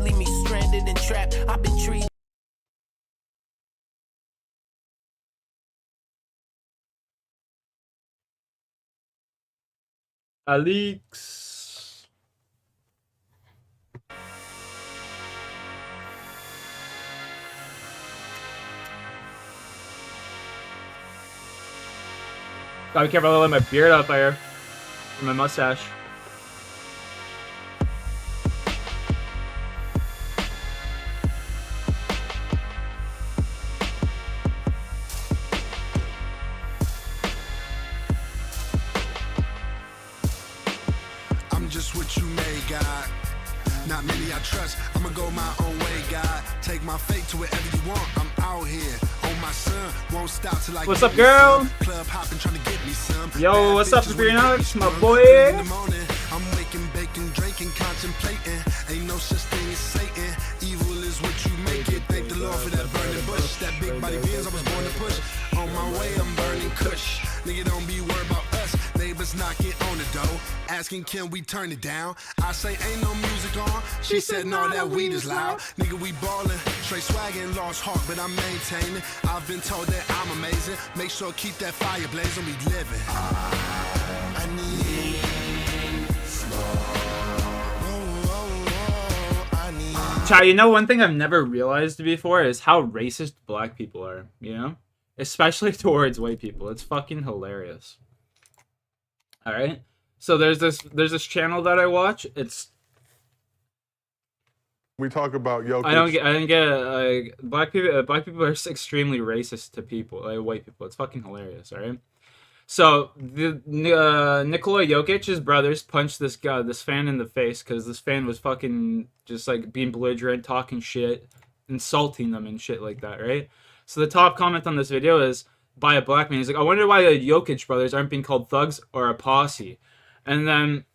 leave me stranded and trapped. I've been treated. Alex. Gotta be careful, I let my beard out there. My mustache. I'm just what you made, God. Not many I trust. I'ma go my own way, God. Take my fate to wherever you want. I'm out here on my son. Won't stop till I What's up, girl? Club hopping, trying to get me some. Yo, what's up, Superior Alex, my boy? I'm waking, baking, drinking, contemplating. Ain't no such thing as Satan. Evil is what you make it. Thank the Lord for that burning bush. That big body beans I was born to push. On my way, I'm burning kush. Nigga, don't be worried about us. Neighbors knocking on the door, asking can we turn it down. I say ain't no music on. She said no, that weed is loud. Nigga, we ballin', straight swaggin', lost heart, but I'm maintaining. I've been told that I'm amazing. Make sure keep that fire blazing. We living. I need Chai, you know, one thing I've never realized before is how racist black people are, you know? Especially towards white people. It's fucking hilarious. Alright? So there's this channel that I watch. It's... We talk about Jokic. I don't get black people are extremely racist to people, like white people. It's fucking hilarious, alright? So the Nikola Jokic's brothers punched this fan in the face because this fan was fucking just like being belligerent, talking shit, insulting them and shit like that, right? So the top comment on this video is by a black man. He's like, I wonder why the Jokic brothers aren't being called thugs or a posse. And then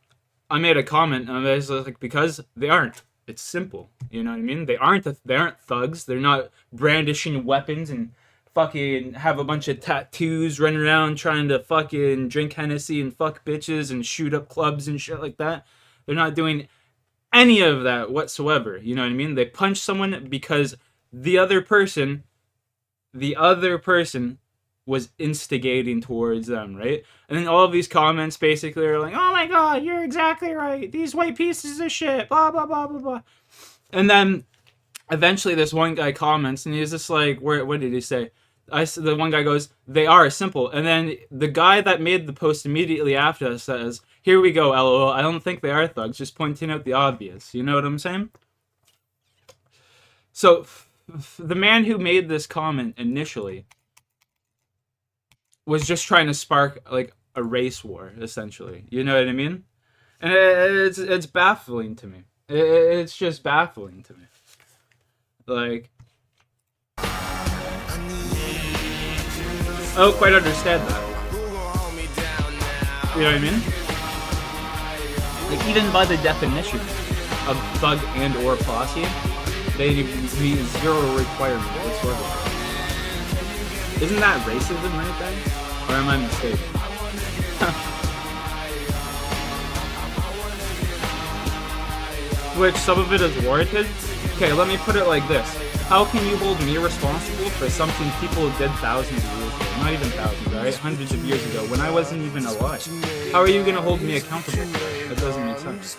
I made a comment and I was like, because they aren't. It's simple. You know what I mean? They aren't thugs. They're not brandishing weapons and fucking have a bunch of tattoos running around trying to fucking drink Hennessy and fuck bitches and shoot up clubs and shit like that. They're not doing any of that whatsoever. You know what I mean? They punch someone because the other person was instigating towards them, right? And then all of these comments basically are like, oh my god, you're exactly right. These white pieces of shit, blah, blah, blah, blah, blah. And then eventually this one guy comments and he's just like, what did he say? The one guy goes, they are simple. And then the guy that made the post immediately after says, here we go, LOL. I don't think they are thugs, just pointing out the obvious. You know what I'm saying? So the man who made this comment initially was just trying to spark like a race war, essentially. You know what I mean? And it's baffling to me. It's just baffling to me. Like, I don't quite understand that. You know what I mean? Like, even by the definition of thug and or posse, they mean zero requirement whatsoever. Isn't that racism right there? Or am I mistaken? Which some of it is warranted. Okay, let me put it like this. How can you hold me responsible for something people did thousands of years ago? Not even thousands, right? Hundreds of years ago, when I wasn't even alive. How are you going to hold me accountable for that? That doesn't make sense.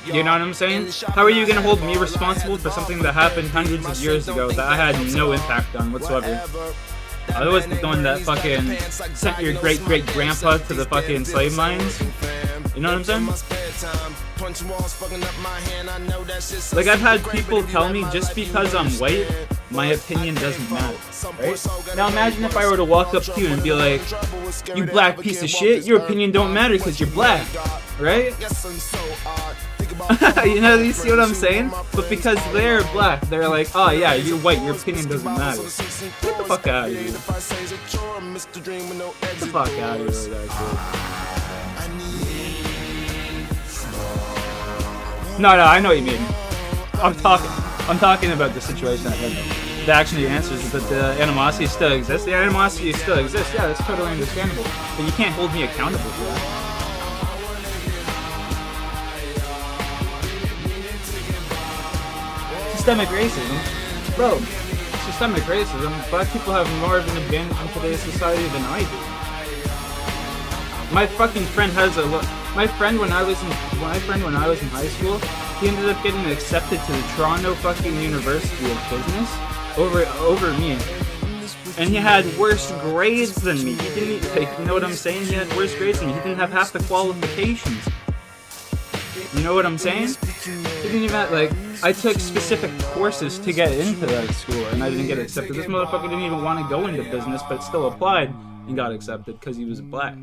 You know what I'm saying? How are you going to hold me responsible for something that happened hundreds of years ago that I had no impact on whatsoever? I was the one that fucking sent your great-great-grandpa to the fucking slave mines. You know what I'm saying? Like, I've had people tell me just because I'm white, my opinion doesn't matter, right? Now imagine if I were to walk up to you and be like, you black piece of shit, your opinion don't matter because you're black, right? You know, you see what I'm saying? But because they're black, they're like, oh yeah, you're white, your opinion doesn't matter. Get the fuck out of here. Get the fuck out of here with that shit. No, I know what you mean. I'm talking about the situation at hand. that actually answers that the animosity still exists. The animosity still exists. Yeah, that's totally understandable. But you can't hold me accountable for that. Systemic racism, bro. Systemic racism. Black people have more of an advantage in today's society than I do. My fucking friend has a my friend when I was in high school, he ended up getting accepted to the Toronto fucking University of Business over me. And he had worse grades than me. He didn't, like, you know what I'm saying? He had worse grades than me. He didn't have half the qualifications. You know what I'm saying? He didn't even have, like, I took specific courses to get into that school and I didn't get accepted. This motherfucker didn't even want to go into business but still applied and got accepted because he was black.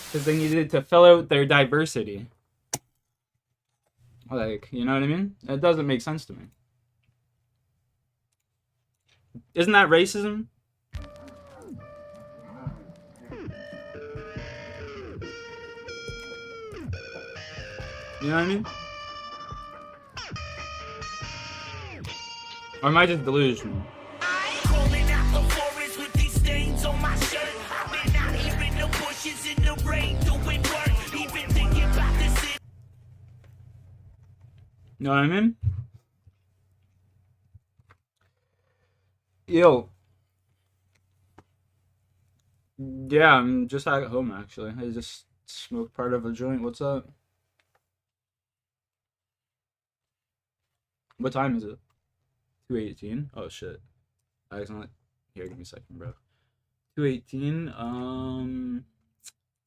Because they needed to fill out their diversity. Like, you know what I mean? It doesn't make sense to me. Isn't that racism? You know what I mean? Or am I just delusional? You know what I mean? Yo. Yeah, I'm just at home actually. I just smoked part of a joint. What's up? What time is it? 2:18? Oh shit. I accidentally... Here, give me a second, bro. 2:18,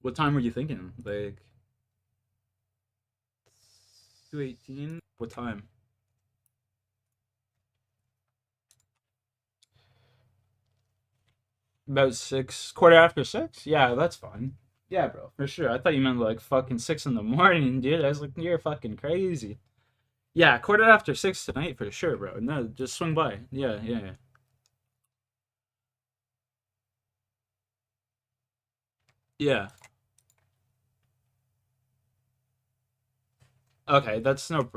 what time were you thinking? Like... 2:18? What time? About 6, quarter after 6? Yeah, that's fine. Yeah, bro, for sure. I thought you meant like fucking 6 in the morning, dude. I was like, you're fucking crazy. Yeah, quarter after 6 tonight for sure, bro. No, just swing by. Yeah. Yeah. Okay, that's no...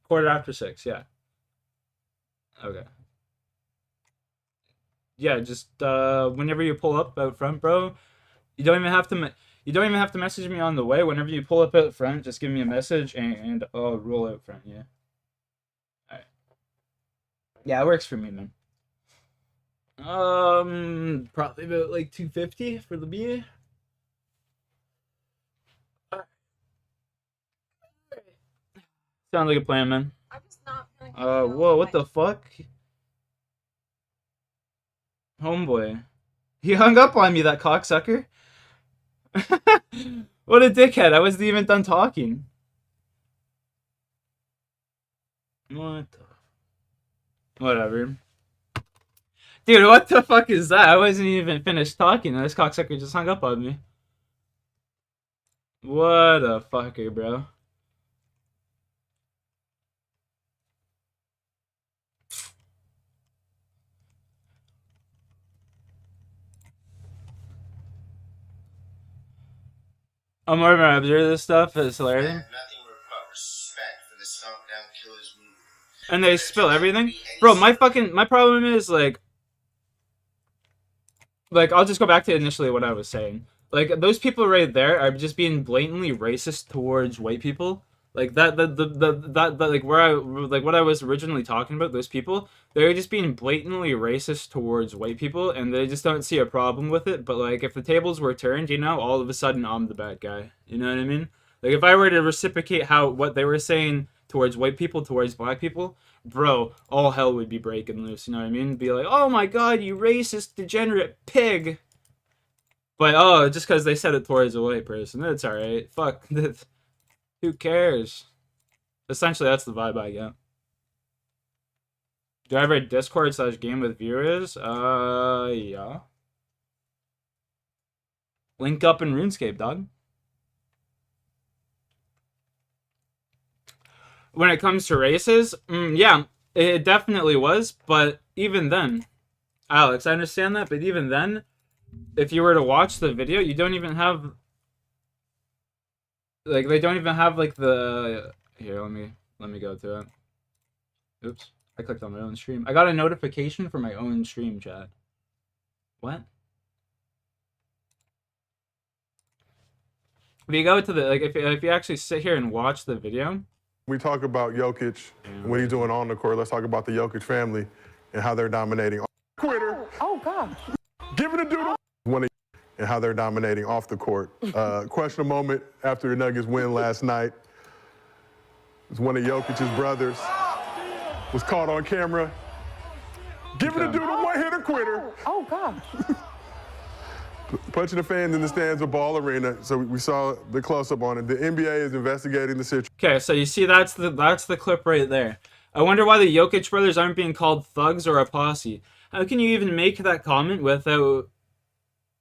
quarter after 6, yeah. Okay. Yeah, just whenever you pull up out front, bro, you don't even have to message me on the way. Whenever you pull up out front, just give me a message and I'll roll out front, yeah. Alright. Yeah, it works for me, man. Probably about like 250 for the beer. Sounds like a plan, man. I'm just not feeling Whoa, what the fuck? Homeboy. He hung up on me, that cocksucker. What a dickhead. I wasn't even done talking. What the... Whatever. Dude, what the fuck is that? I wasn't even finished talking and this cocksucker just hung up on me. What a fucker, bro. I'm more of an observer of this stuff. It's hilarious. And they spill everything? Bro, my problem is, like, I'll just go back to initially what I was saying. Like, those people right there are just being blatantly racist towards white people. Like, like, what I was originally talking about, those people, they're just being blatantly racist towards white people, and they just don't see a problem with it. But, like, if the tables were turned, you know, all of a sudden I'm the bad guy. You know what I mean? Like, if I were to reciprocate what they were saying towards white people, towards black people, bro, all hell would be breaking loose, you know what I mean? Be like, oh my god, you racist, degenerate pig! But, oh, just because they said it towards a white person, that's alright. Fuck, who cares? Essentially, that's the vibe I get. Do I have a Discord/game with viewers? Yeah. Link up in RuneScape, dog. When it comes to races, yeah, it definitely was, but even then, Alex, I understand that, but even then, if you were to watch the video, you don't even have, like, they don't even have, like, the, here, let me go to it. Oops. I clicked on my own stream. I got a notification for my own stream, chat. What? If you go to the, like, if you actually sit here and watch the video. We talk about Jokic and what he's doing on the court. Let's talk about the Jokic family and how they're dominating. Quitter. Oh, God. Give it a doodle. And how they're dominating off the court. Question a moment after the Nuggets win last night. It's one of Jokic's brothers. Was caught on camera. Give it a doodle, one hitter quitter. Oh, God. Punching the fans in the stands of Ball Arena. So we saw the close-up on it. The NBA is investigating the situation. Okay, so you see that's the clip right there. I wonder why the Jokic brothers aren't being called thugs or a posse. How can you even make that comment without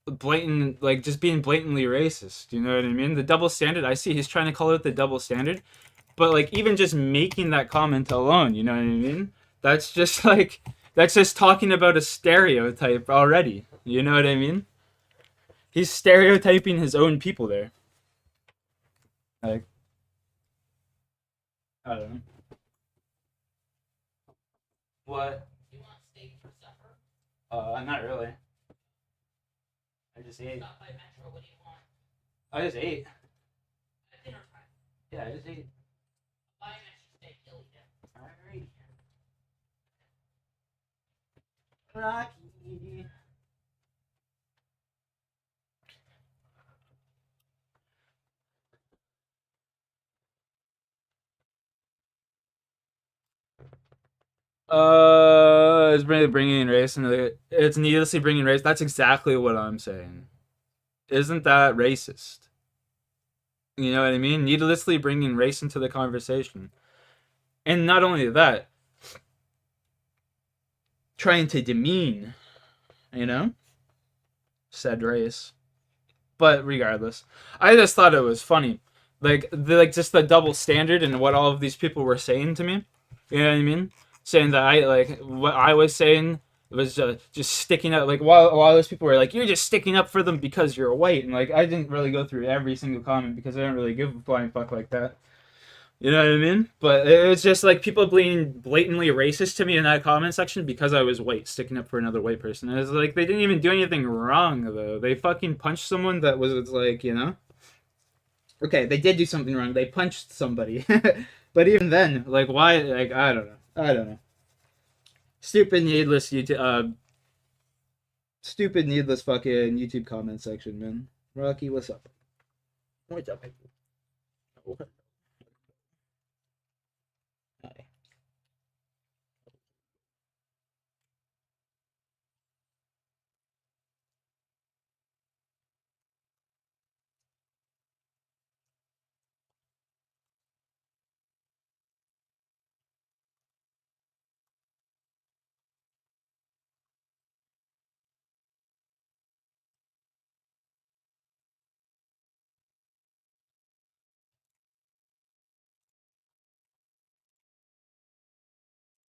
blatant, like, just being blatantly racist? You know what I mean? The double standard, I see he's trying to call it the double standard, but, like, even just making that comment alone, you know what I mean? That's just, like, that's just talking about a stereotype already. You know what I mean? He's stereotyping his own people there. Like, I don't know. What? You want steak for supper? Not really. I just ate. Stop by Metro. What do you want? I just ate. At dinner time. Yeah, I just ate. Buy an extra steak. You'll eat it. Alright. Rocky. It's bringing race into it. It's needlessly bringing race. That's exactly what I'm saying. Isn't that racist? You know what I mean? Needlessly bringing race into the conversation. And not only that, trying to demean, you know, said race. But regardless, I just thought it was funny. Like just the double standard and what all of these people were saying to me. You know what I mean? Saying that what I was saying was just sticking up. Like, while a lot of those people were like, you're just sticking up for them because you're white. And, like, I didn't really go through every single comment because I don't really give a flying fuck like that. You know what I mean? But it was just, like, people being blatantly racist to me in that comment section because I was white, sticking up for another white person. And it was like, they didn't even do anything wrong, though. They fucking punched someone that was like, you know? Okay, they did do something wrong. They punched somebody. But even then, like, why? Like, I don't know. Stupid, needless YouTube, stupid, needless fucking YouTube comment section, man. Rocky, what's up? What's up, man? Hi.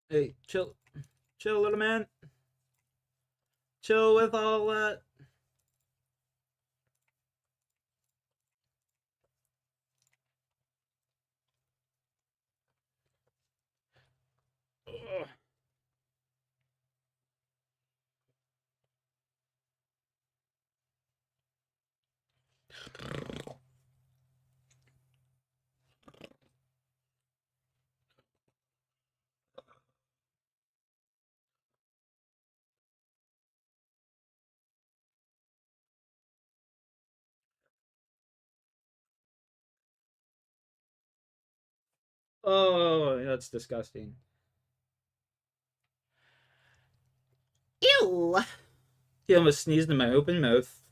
Hey, chill, little man. Chill with all that. Ugh. Oh, that's disgusting. Ew! He almost sneezed in my open mouth.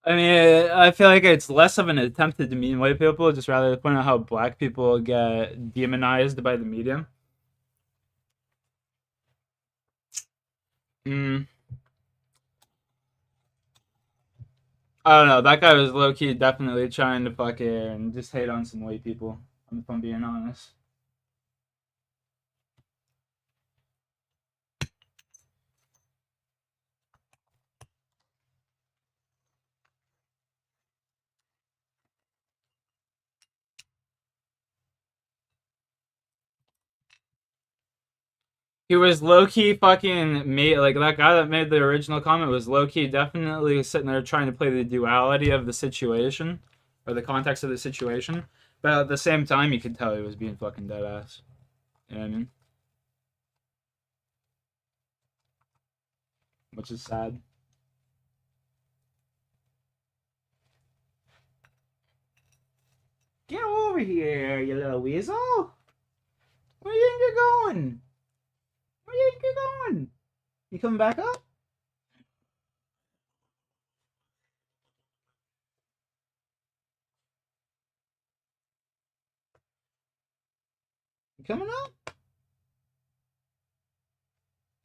I mean, I feel like it's less of an attempt to demean white people, just rather to point out how black people get demonized by the media. I don't know. That guy was low-key definitely trying to fucking just hate on some white people, if I'm being honest. He was low-key fucking made, like, that guy that made the original comment was low-key definitely sitting there trying to play the duality of the situation, or the context of the situation, but at the same time, you could tell he was being fucking dead-ass. You know what I mean? Which is sad. Get over here, you little weasel! Where do you think you're going? Where do you think you're going? You coming back up? You coming up?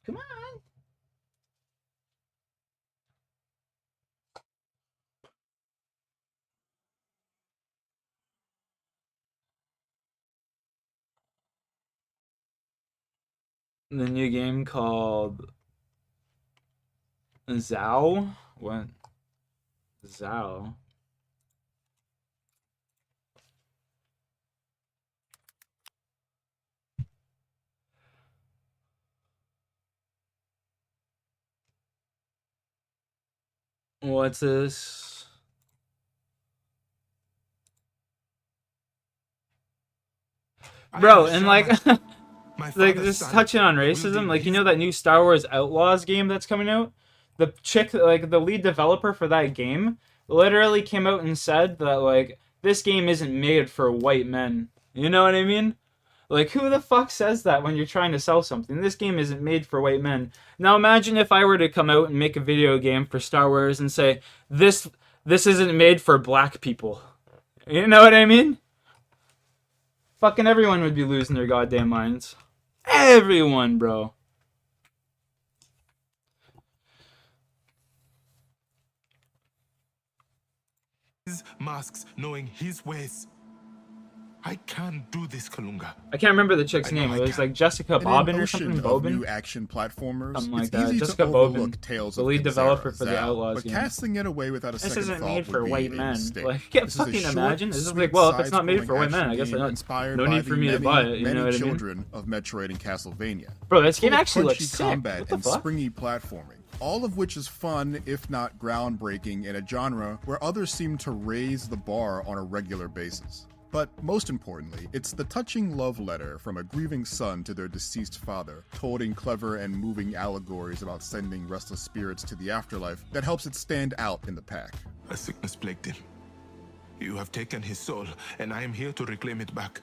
Come on. The new game called Zao? What? Zao? What's this? Bro, and like, like just touching on racism, like, you know that new Star Wars Outlaws game that's coming out? The chick, like the lead developer for that game, literally came out and said that, like, this game isn't made for white men. You know what I mean? Like, who the fuck says that when you're trying to sell something? This game isn't made for white men. Now imagine if I were to come out and make a video game for Star Wars and say, this isn't made for black people. You know what I mean? Fucking everyone would be losing their goddamn minds. Everyone, bro. His masks, knowing his ways. I can't do this, Kalunga. I can't remember the chick's name. It was like Jessica Bobbin or something. Bobin? New action platformers. Something like it's that. easy Jessica to Bobbin, overlook Tales the of lead Kenzera, developer for the Zao, Outlaws but game. casting it away without a This second isn't thought made for would white be a men. mistake. Like, can't This is a fucking short, imagine. This is sweet, like, well, if it's not made for side-scrolling white men, I action guess game I inspired no by need for the me to many, buy it. You many know what I mean? children of Metroid and Castlevania. Bro, this game Full of actually looks punchy sick. combat What the and fuck? springy platforming, all of which is fun, if not groundbreaking, in a genre where others seem to raise the bar on a regular basis. But most importantly, it's the touching love letter from a grieving son to their deceased father, told in clever and moving allegories about sending restless spirits to the afterlife, that helps it stand out in the pack. A sickness plagued him. You have taken his soul, and I am here to reclaim it back.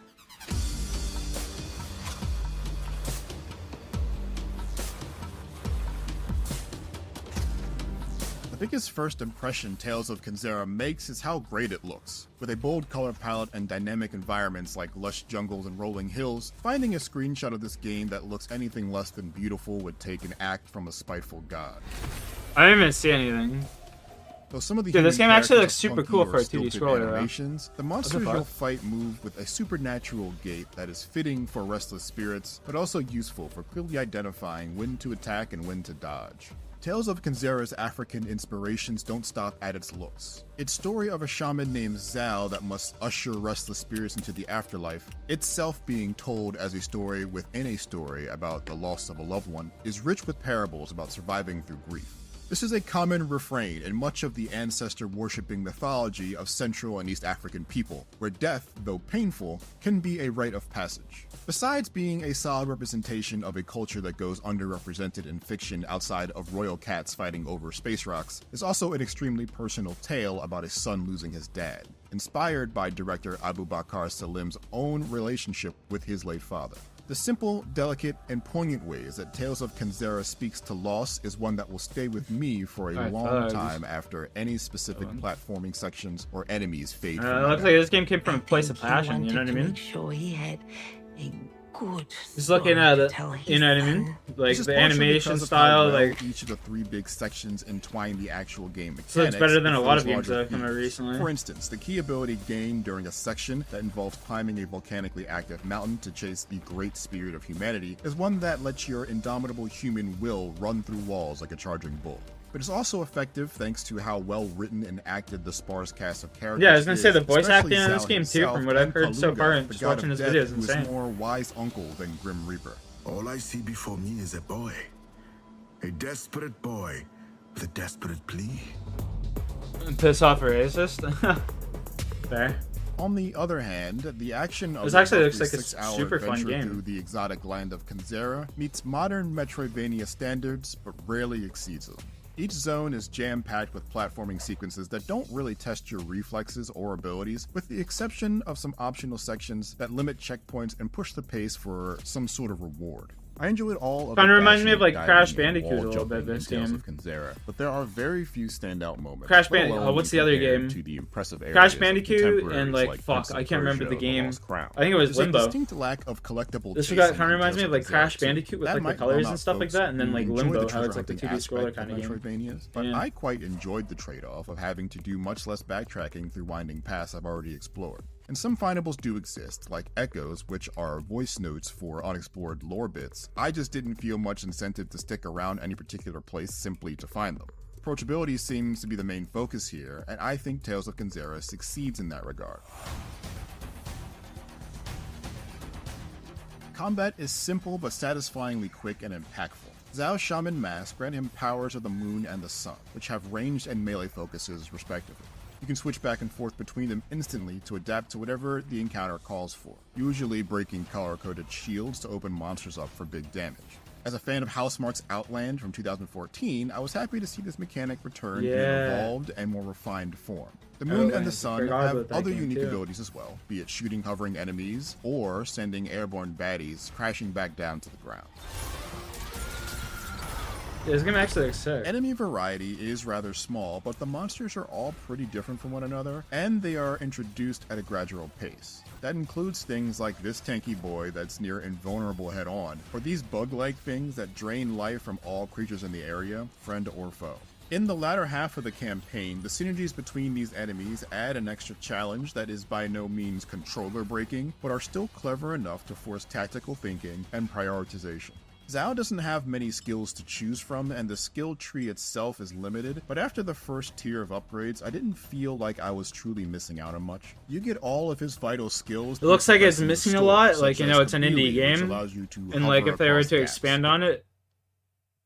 The biggest first impression Tales of Kenzera makes is how great it looks. With a bold color palette and dynamic environments like lush jungles and rolling hills, finding a screenshot of this game that looks anything less than beautiful would take an act from a spiteful god. I didn't even see anything. Though some of the Dude, this human game actually characters looks are super funky cool or for a 2D stilted scroller, though. animations, the monsters fuck? you'll fight move with a supernatural gait that is fitting for restless spirits, but also useful for clearly identifying when to attack and when to dodge. Tales of Kenzera's African inspirations don't stop at its looks. Its story of a shaman named Zao that must usher restless spirits into the afterlife, itself being told as a story within a story about the loss of a loved one, is rich with parables about surviving through grief. This is a common refrain in much of the ancestor-worshipping mythology of Central and East African people, where death, though painful, can be a rite of passage. Besides being a solid representation of a culture that goes underrepresented in fiction outside of royal cats fighting over space rocks, it's also an extremely personal tale about a son losing his dad, inspired by director Abubakar Salim's own relationship with his late father. The simple, delicate, and poignant ways that Tales of Kenzera speaks to loss is one that will stay with me for a long time after any specific platforming sections or enemies fade from It my looks like this game came from a place of passion, you know what I mean? Make sure he had a good Just looking at it, you know what I mean? Like This is the partially animation because of style, how well like each of the three big sections entwine the actual game mechanics. so it's better than a with lot those of games that larger have come out themes. recently. For instance, the key ability gained during a section that involves climbing a volcanically active mountain to chase the great spirit of humanity is one that lets your indomitable human will run through walls like a charging bull. But it's also effective thanks to how well written and acted the sparse cast of characters. Yeah, I was gonna say the is, voice especially acting in this Zao game too, himself from what I've and heard so Kalunga, far and the just god watching of this death, video is who is insane. more wise uncle than Grim Reaper. All I see before me is a boy. A desperate boy with a desperate plea. Piss off a racist. Fair. On the other hand, the action of This the actually roughly looks like a 6-hour super fun adventure game. through the exotic land of Kanzera meets modern Metroidvania standards, but rarely exceeds them. Each zone is jam-packed with platforming sequences that don't really test your reflexes or abilities, with the exception of some optional sections that limit checkpoints and push the pace for some sort of reward. I enjoyed all of Kinda the reminds me of, dashing, like, Crash diving, and Bandicoot a wall little bit, jumping this in Tales game. of Kanzera, but there are very few standout moments. Crash let Bandicoot. alone What's be the other compared game? To the impressive Crash areas of Bandicoot contemporaries and like fuck, Prince of I can't remember Persia, the game. Lost Crown. I think it was There's Limbo. a distinct lack of collectible This chasing kind of reminds me in of like Tales Crash Kanzera too. Bandicoot with That like the might colors bum and out stuff like folks that, and then who like enjoy Limbo, the how it's treasure like the 2D hunting scroller aspect kind of of game. Metroidvanias, but Yeah. I quite enjoyed the trade-off of having to do much less backtracking through winding paths I've already explored. And some findables do exist, like echoes, which are voice notes for unexplored lore bits. I just didn't feel much incentive to stick around any particular place simply to find them. Approachability seems to be the main focus here, and I think Tales of Kanzera succeeds in that regard. Combat is simple but satisfyingly quick and impactful. Zhao's Shaman Mask grant him powers of the moon and the sun, which have ranged and melee focuses respectively. You can switch back and forth between them instantly to adapt to whatever the encounter calls for, usually breaking color-coded shields to open monsters up for big damage. As a fan of Housemarque's Outland from 2014, I was happy to see this mechanic return in an evolved and more refined form. The moon and the sun have other unique abilities as well, be it shooting hovering enemies or sending airborne baddies crashing back down to the ground. This game actually looks sick. Enemy variety is rather small, but the monsters are all pretty different from one another, and they are introduced at a gradual pace. That includes things like this tanky boy that's near invulnerable head-on, or these bug-like things that drain life from all creatures in the area, friend or foe. In the latter half of the campaign, the synergies between these enemies add an extra challenge that is by no means controller breaking, but are still clever enough to force tactical thinking and prioritization. Zhao doesn't have many skills to choose from, and the skill tree itself is limited, but after the first tier of upgrades, I didn't feel like I was truly missing out on much. You get all of his vital skills. It looks like it's through missing a store, lot, such like, you as know, it's an Chameleon, indie which game, allows you to and like hover if they were across to gaps. expand on it,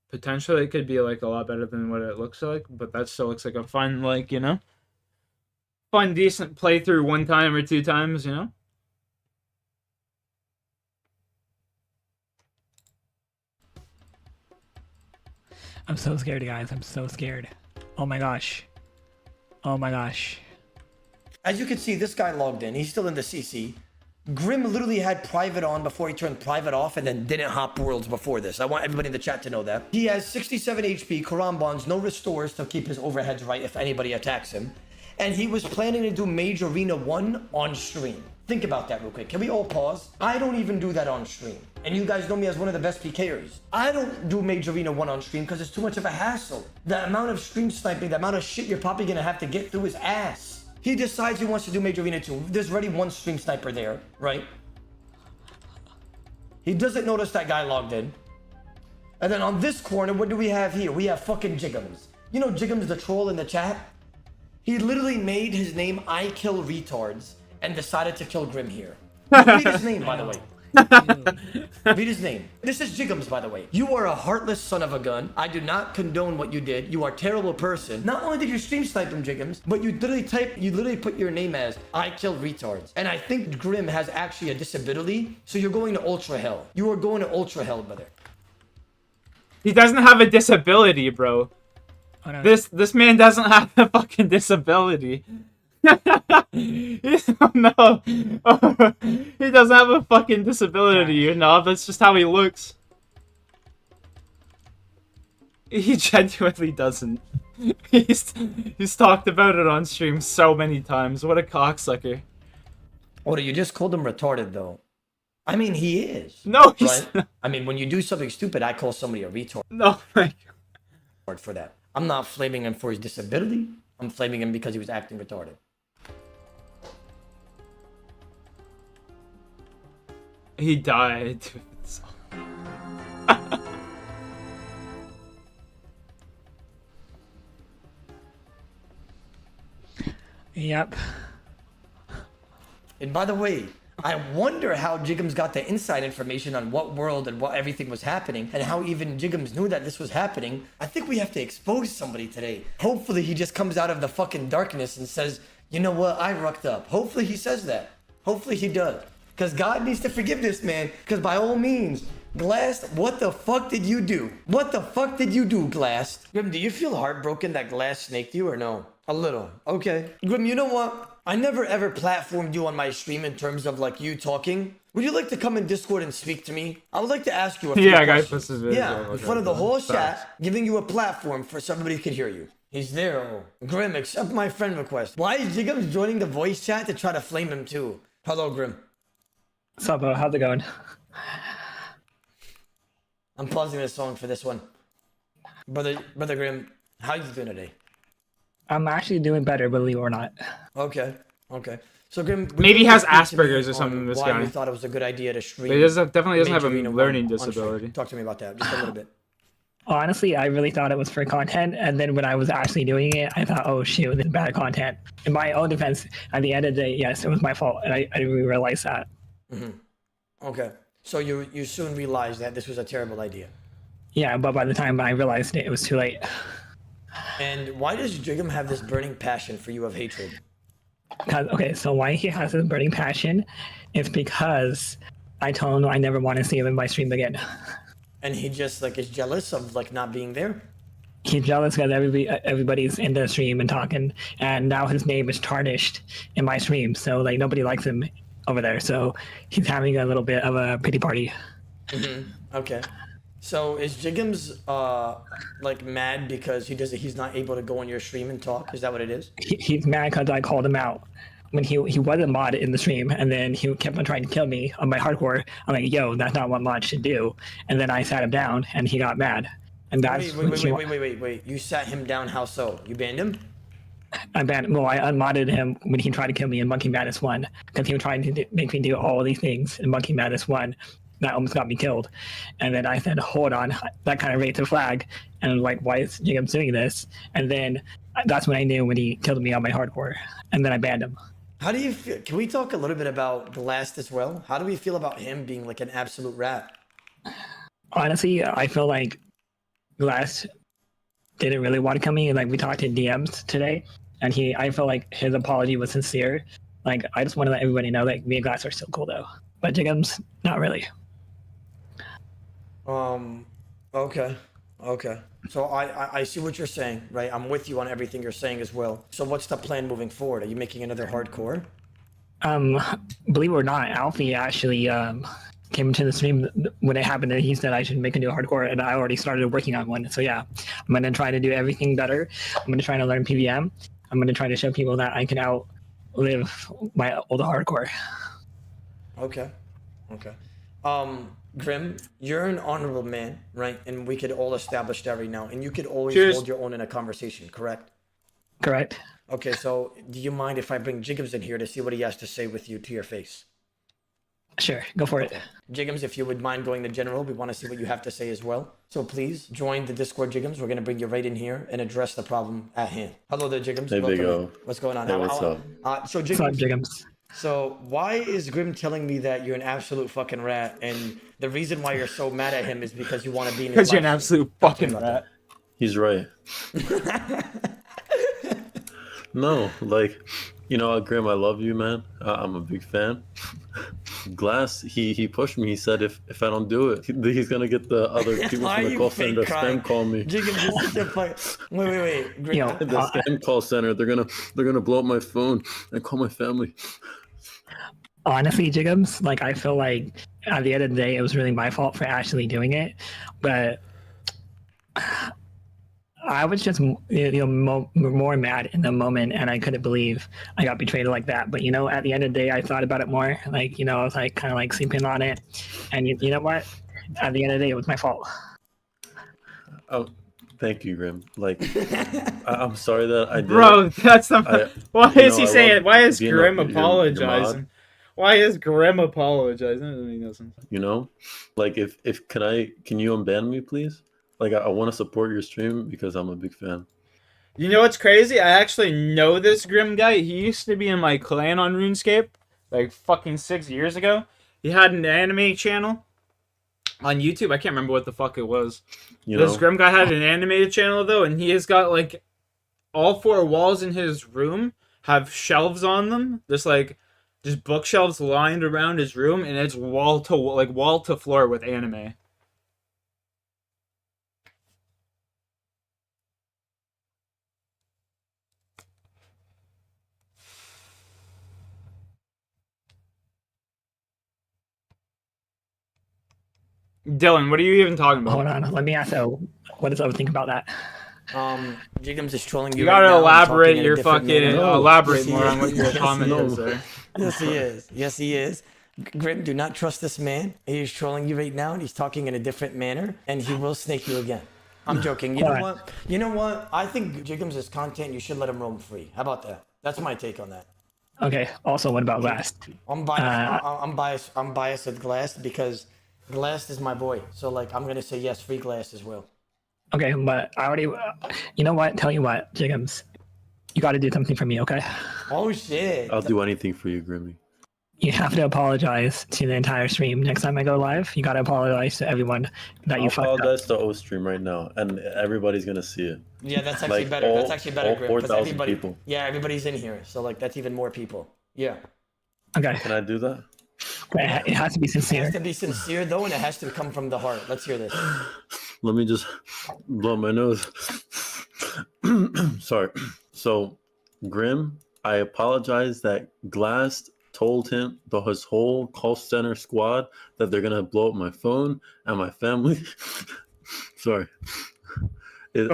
potentially it could be like a lot better than what it looks like, but that still looks like a fun, like, you know, fun, decent playthrough one time or two times, you know? I'm so scared, guys. I'm so scared. Oh my gosh. Oh my gosh. As you can see, this guy logged in. He's still in the CC. Grim literally had private on before he turned private off and then didn't hop worlds before this. I want everybody in the chat to know that. He has 67 HP, Quran bonds, no restores to keep his overheads right if anybody attacks him. And he was planning to do Mage Arena 1 on stream. Think about that real quick. Can we all pause? I don't even do that on stream. And you guys know me as one of the best PKers. I don't do Mage Arena 1 on stream because it's too much of a hassle. The amount of stream sniping, the amount of shit you're probably gonna have to get through is ass. He decides he wants to do Mage Arena 2. There's already one stream sniper there, right? He doesn't notice that guy logged in. And then on this corner, what do we have here? We have fucking Jiggums. You know Jiggums the troll in the chat? He literally made his name I Kill Retards and decided to kill Grim here. Read his name, by the way. Read his name. This is Jiggums, by the way. You are a heartless son of a gun. I do not condone what you did. You are a terrible person. Not only did you stream snipe him, Jiggums, but you literally put your name as I Kill Retards. And I think Grim has actually a disability, so you're going to Ultra Hell. You are going to Ultra Hell, brother. He doesn't have a disability, bro. Oh, no. This man doesn't have a fucking disability. No. He doesn't have a fucking disability, you know? That's just how he looks. He genuinely doesn't. He's talked about it on stream so many times. What a cocksucker. What, you just called him retarded, though? I mean, he is. No, he's right? I mean, when you do something stupid, I call somebody a retard no, my for that. I'm not flaming him for his disability. I'm flaming him because he was acting retarded. He died. Yep. And by the way, I wonder how Jiggums got the inside information on what world and what everything was happening, and how even Jiggums knew that this was happening. I think we have to expose somebody today. Hopefully he just comes out of the fucking darkness and says, you know what, I rucked up. Hopefully he says that. Hopefully he does. Because God needs to forgive this man. Because by all means, Glass, what the fuck did you do? What the fuck did you do, Glass? Grim, do you feel heartbroken that Glass snaked you or no? A little. Okay. Grim, you know what? I never ever platformed you on my stream in terms of like you talking. Would you like to come in Discord and speak to me? I would like to ask you a few questions. Yeah, in front of the whole chat, giving you a platform for somebody who can hear you. He's there. Oh. Grim, accept my friend request. Why is Jiggums joining the voice chat to try to flame him too? Hello, Grim. What's up, bro? How's it going? I'm pausing the song for this one. Brother Grim, how you doing today? I'm actually doing better, believe it or not. Okay. So Grim, maybe he has Asperger's or something. This guy. Why you thought it was a good idea to stream? But he definitely doesn't have a Majorino learning on stream. disability. Talk to me about that, just a little bit. Honestly, I really thought it was for content, and then when I was actually doing it, I thought, oh shoot, this is bad content. In my own defense, at the end of the day, yes, it was my fault, and I didn't really realize that. Okay. So you soon realized that this was a terrible idea. Yeah, but by the time I realized it, it was too late. And why does Jiggum have this burning passion for you of hatred? Okay, so why he has this burning passion is because I told him I never want to see him in my stream again. And he just like is jealous of like not being there? He's jealous because everybody's in the stream and talking, and now his name is tarnished in my stream, so like nobody likes him over there. So he's having a little bit of a pity party. Okay. So is Jiggums like mad because he's not able to go on your stream and talk? Is that what it is? He's mad because I called him out when he wasn't mod in the stream, and then he kept on trying to kill me on my hardcore. I'm like, yo, that's not what mod should do. And then I sat him down, and he got mad. And that's wait. You sat him down. How so? You banned him? I unmodded him when he tried to kill me in Monkey Madness 1 because he was trying to make me do all these things in Monkey Madness 1 that almost got me killed. And then I said, hold on, that kind of raised a flag. And I'm like, why is Jacob doing this? And then that's when I knew when he killed me on my hardcore. And then I banned him. How do you feel? Can we talk a little bit about Blast as well? How do we feel about him being like an absolute rat? Honestly, I feel like Glass didn't really want to come in. Like we talked in DMs today, and I felt like his apology was sincere. Like I just want to let everybody know that me and Glass are still cool though, but Jacob's not really. Okay. So I see what you're saying, right? I'm with you on everything you're saying as well. So what's the plan moving forward? Are you making another hardcore? Believe it or not, Alfie actually came into the stream when it happened, and he said I should make a new hardcore, and I already started working on one. So yeah, I'm gonna try to do everything better. I'm gonna try to learn PVM. I'm gonna try to show people that I can outlive my old hardcore. Okay. Grim, you're an honorable man, right? And we could all establish that right now. And you could always hold your own in a conversation, correct? Correct. Okay, so do you mind if I bring Jiggums in here to see what he has to say with you to your face? Sure, go for it. Jiggums, if you would mind going to general, we want to see what you have to say as well. So please join the Discord, Jiggums. We're going to bring you right in here and address the problem at hand. Hello there, Jiggums. Hey, Big O. What's going on? Hey, what's up? So Jiggums. What's up, Jiggums? So why is Grim telling me that you're an absolute fucking rat? And the reason why you're so mad at him is because you want to be in his Because you're an life. absolute fucking rat. He's right. No, like, you know, Grim, I love you, man. I'm a big fan. Glass, he pushed me. He said if I don't do it, he's gonna get the other people from the call center to spam call me. Wait. Grim, The spam call center. They're gonna blow up my phone and call my family. Honestly, Jiggums, like I feel like at the end of the day, it was really my fault for actually doing it, but I was just more mad in the moment, and I couldn't believe I got betrayed like that. But at the end of the day, I thought about it more. Like I was like kind of like sleeping on it, and you know what? At the end of the day, it was my fault. Oh, thank you, Grim. Like, I'm sorry that I did. Bro, that's the. Why is he saying it? Why is Grim your apologizing? Why is Grim apologizing? That doesn't make no sense. Like can you unban me, please? Like, I want to support your stream because I'm a big fan. You know what's crazy? I actually know this Grim guy. He used to be in my clan on RuneScape. like fucking 6 years ago. He had an anime channel on YouTube. I can't remember what the fuck it was. This Grim guy had an animated channel though, and he has got like all 4 walls in his room have shelves on them. Just bookshelves lined around his room, and it's wall to floor with anime. Dylan, what are you even talking about? Hold on, let me ask you, what does Owen think about that? Jigums is trolling you. You gotta right now and elaborate talking in a your different fucking manner. elaborate Yes, he more on is. what your Yes, comment he is there. Yes, he is. Yes, he is. Grim, do not trust this man. He is trolling you right now, and he's talking in a different manner, and he will snake you again. I'm joking. You know what? You know what? I think Jigums is content. You should let him roam free. How about that? That's my take on that. Okay. Also, what about Glass? I'm biased. I'm biased with Glass because Glass is my boy. So like, I'm gonna say yes, free Glass as well. Okay, but I already. You know what? Tell you what, Jigums, you got to do something for me, okay? Oh shit! I'll do anything for you, Grimmy. You have to apologize to the entire stream next time I go live. You got to apologize to everyone that you fucked up. I'll apologize to O-Stream right now, and everybody's gonna see it. Yeah, that's actually Like, better. That's actually better, all Grim. 'Cause 4,000 everybody, people. yeah, everybody's in here, so like that's even more people. Yeah. Okay. Can I do that? It has to be It sincere. has to be sincere though, and it has to come from the heart. Let's hear this. Let me just blow my nose. Sorry. So, Grim, I apologize that Glass told him, his whole call center squad, that they're gonna blow up my phone and my family. Sorry. It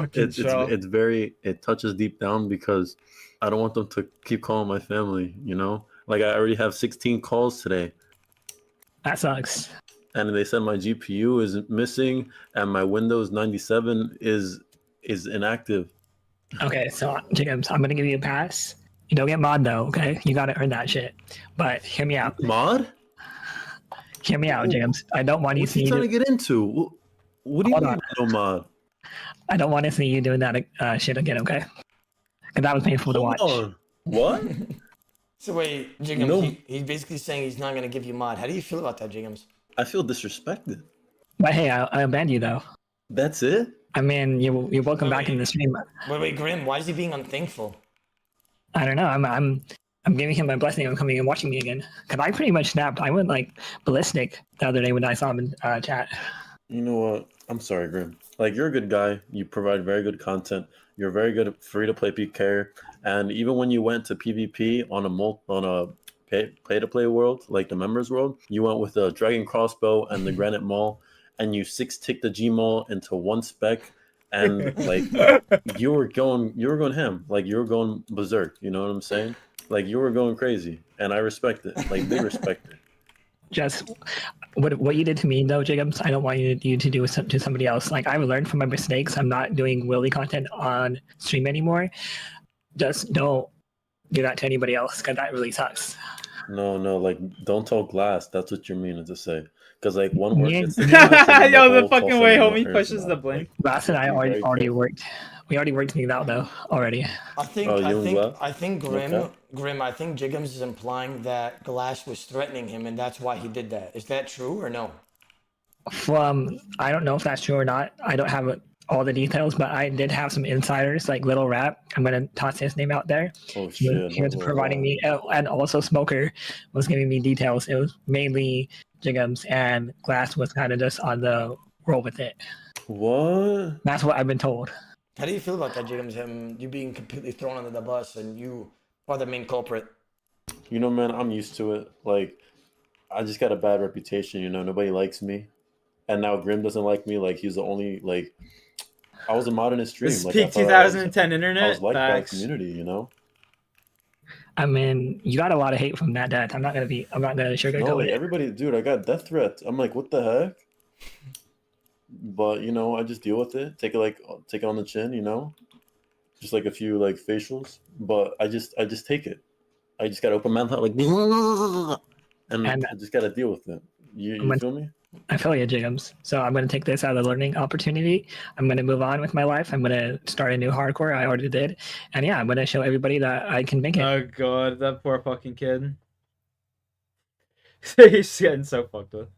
touches deep down because I don't want them to keep calling my family, you know? Like, I already have 16 calls today. That sucks. And they said my GPU is missing and my Windows 97 is inactive. Okay, so Jigums, I'm gonna give you a pass. You don't get mod though, okay? You gotta earn that shit. But hear me out. Mod? Hear me out, Jigums. I don't want you What are you trying to get into? What do you mean no mod? I don't want to see you doing that shit again, okay? Because that was painful to watch. Hold on. What? So wait, Jigums, No. he's basically saying he's not gonna give you mod. How do you feel about that, Jigums? I feel disrespected. But hey, I banned you though. That's it? I mean, you're welcome back in the stream. Wait, Grim, why is he being unthankful? I don't know. I'm giving him my blessing on coming and watching me again. Cause I pretty much snapped. I went like ballistic the other day when I saw him in chat. You know what? I'm sorry, Grim. Like, you're a good guy. You provide very good content. You're very good at free-to-play PK. And even when you went to PvP on a pay-to-play world, like the members world, you went with the Dragon Crossbow and the Granite Maul, and you 6-ticked the G-Maul into 1 spec, and like you were going ham. Like, you were going berserk. You know what I'm saying? Like, you were going crazy, and I respect it. Like, they respect it. Just what you did to me though, Jigums, I don't want you to do to somebody else. Like, I've learned from my mistakes. I'm not doing Willy content on stream anymore. Just don't do that to anybody else, because that really sucks. No, like, don't tell Glass. That's what you're meaning to say. Because like one word gets Yo, the fucking way homie pushes the blink. Glass and I already worked. We already worked things out though already. I think Grim, Okay. Grim, I think Jigums is implying that Glass was threatening him, and that's why he did that. Is that true or no? I don't know if that's true or not. I don't have all the details, but I did have some insiders like Little Rap. I'm gonna toss his name out there. Oh shit! He was providing me, and also Smoker was giving me details. It was mainly Jigums, and Glass was kind of just on the roll with it. What? That's what I've been told. How do you feel about that, Jigums? You being completely thrown under the bus, and you are the main culprit. You know, man, I'm used to it. Like, I just got a bad reputation. You know, nobody likes me, and now Grim doesn't like me. Like, he's the only like. I was a mod in his stream. This like, peak 2010 internet. I was liked by the Facts. community. You know. I mean, you got a lot of hate from that death. I'm not gonna sugarcoat No, like, it. everybody, dude, I got death threats. I'm like, what the heck? But you know, I just deal with it. Take it on the chin. You know, just like a few like facials. But I just take it. I just gotta open my mouth like, and I just gotta deal with it. You feel me? I feel you, Jigums. So I'm going to take this as a learning opportunity. I'm going to move on with my life. I'm going to start a new hardcore. I already did. And yeah, I'm going to show everybody that I can make it. Oh god, that poor fucking kid. He's getting so fucked with.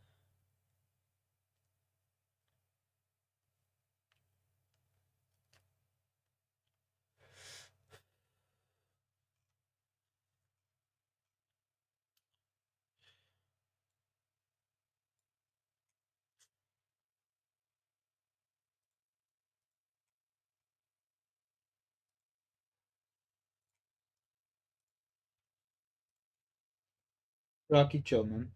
Rocky chill, man.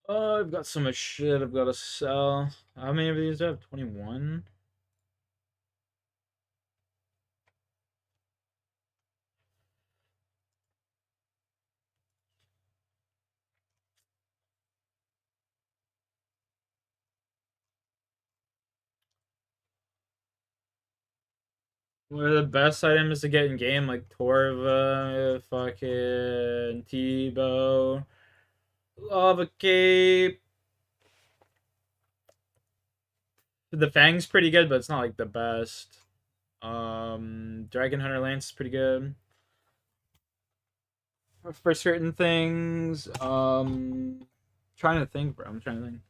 I've got so much shit I've got to sell. How many of these do I have? 21? What are the best items to get in game? Like Torva, fucking Tebow, Lava Cape. The Fang's pretty good, but it's not like the best. Dragon Hunter Lance is pretty good. For certain things, trying to think, bro. I'm trying to think.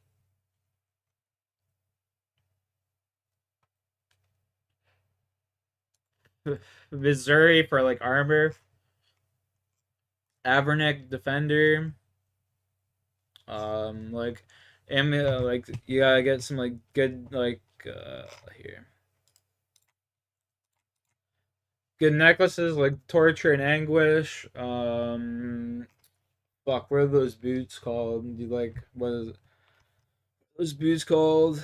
Missouri for like armor. Avernick Defender. Like, like you gotta get some like good like here. Good necklaces like Torture and Anguish. Fuck, what are those boots called? You like what is it? Those boots called?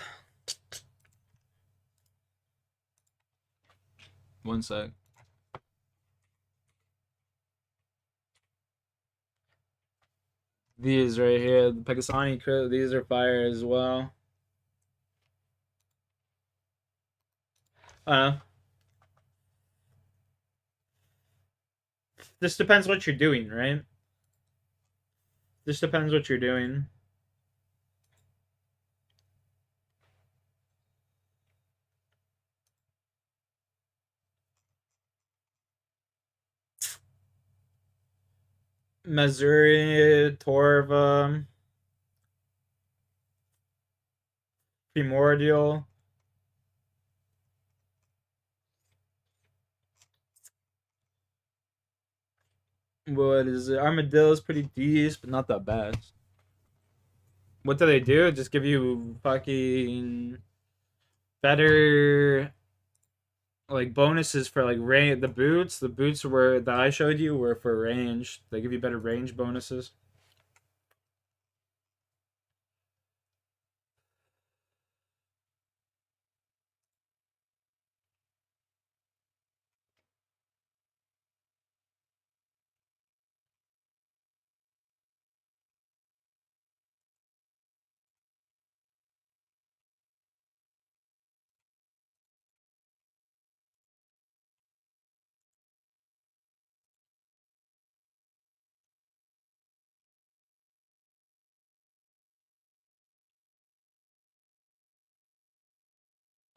One sec. These right here, the Pakistani crit, these are fire as well. I don't know. This depends what you're doing, right? This depends what you're doing. Missouri, Torva, Primordial. What is it? Armadillo's pretty decent, but not that bad. What do they do? Just give you fucking better like bonuses for like range. The boots were that I showed you were for range. They give you better range bonuses.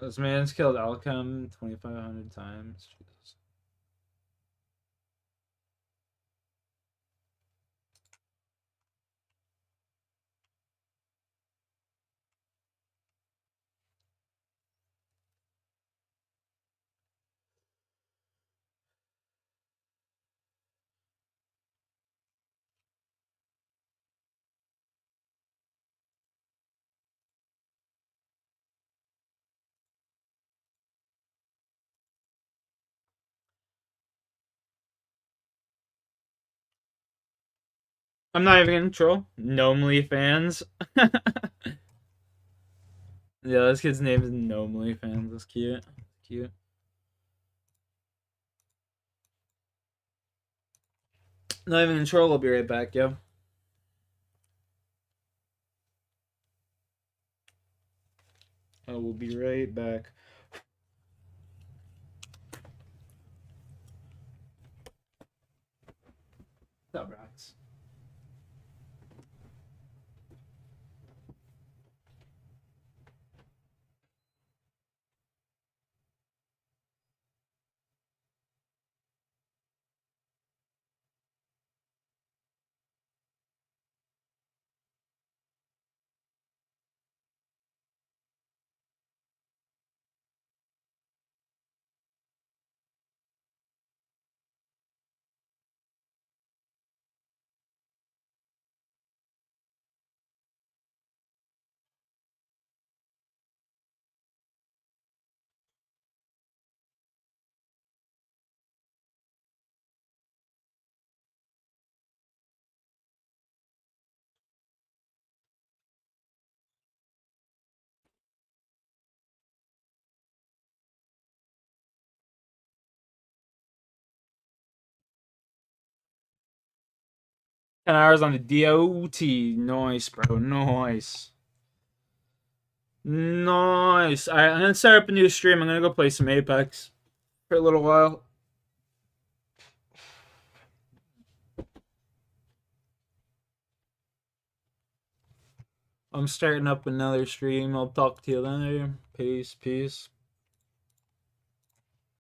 This man's killed Alchem 2,500 times. Jesus. I'm not even gonna troll. Gnomely fans. Yeah, this kid's name is Nomely Fans. That's cute. Cute. Not even in control. I'll be right back, yo. I will be right back. What's up, Rocks? Ten hours on the DOT. Nice, bro. Nice. Nice. Alright, I'm gonna start up a new stream. I'm gonna go play some Apex for a little while. I'm starting up another stream. I'll talk to you later. Peace, peace.